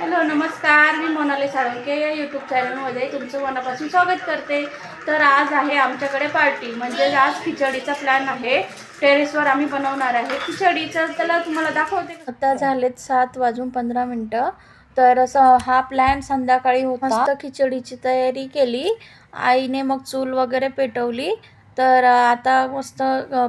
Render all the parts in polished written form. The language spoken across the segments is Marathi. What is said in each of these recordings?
हॅलो नमस्कार, मी मोनाली साळुंके या यूट्यूब चॅनलमध्ये तुमचं मनापासून स्वागत करते। तर आज आहे आमच्याकडे पार्टी, म्हणजे आज खिचडीचा प्लॅन आहे। टेरेसवर आम्ही बनवणार आहे खिचडीचं। चला तुम्हाला दाखवते। आता झालेत 7:15। तर हा प्लॅन संध्याकाळी होता। मस्त खिचडीची तयारी केली आईने, मग चूल वगैरे पेटवली। तर आता मस्त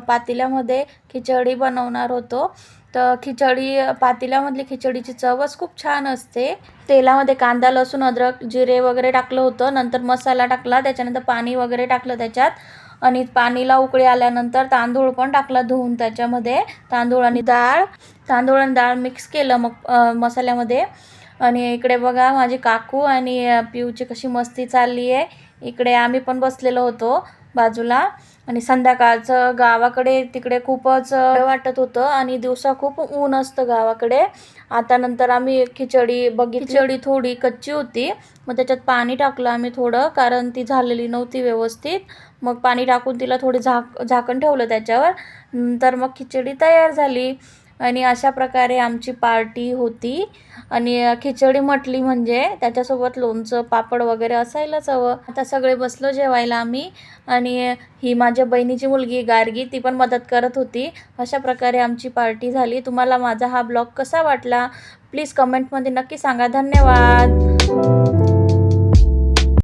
पातेल्यामध्ये खिचडी बनवणार होतो। तर खिचडी पातेल्यामधली खिचडीची चवच खूप छान असते। तेलामध्ये कांदा, लसूण, अद्रक, जिरे वगैरे टाकलं होतं। नंतर मसाला टाकला, त्याच्यानंतर पाणी वगैरे टाकलं त्याच्यात, आणि पाणीला उकळी आल्यानंतर तांदूळ पण टाकला धुवून त्याच्यामध्ये। तांदूळ आणि डाळ मिक्स केलं मग मसाल्यामध्ये। आणि इकडे बघा माझी काकू आणि पिऊची कशी मस्ती चालली आहे। इकडे आम्ही पण बसलेलो होतो बाजूला। आणि संध्याकाळचं गावाकडे तिकडे खूपच वाटत होतं, आणि दिवसा खूप ऊन असतं गावाकडे। आता नंतर आम्ही खिचडी बघितली, खिचडी थोडी कच्ची होती, मग त्याच्यात पाणी टाकलं आम्ही थोडं, कारण ती झालेली नव्हती व्यवस्थित। मग पाणी टाकून तिला थोडी झाकण ठेवलं त्याच्यावर, नंतर मग खिचडी तयार झाली। आणि अशा प्रकारे आमची पार्टी होती। आणि खिचडी म्हटली म्हणजे त्याच्यासोबत लोणचं, पापड वगैरे असायलाच हवं। आता सगळे बसलो जेवायला आम्ही, आणि ही माझ्या बहिणीची मुलगी गार्गी, ती पण मदत करत होती। अशा प्रकारे आमची पार्टी झाली। तुम्हाला माझा हा ब्लॉग कसा वाटला प्लीज कमेंटमध्ये नक्की सांगा। धन्यवाद।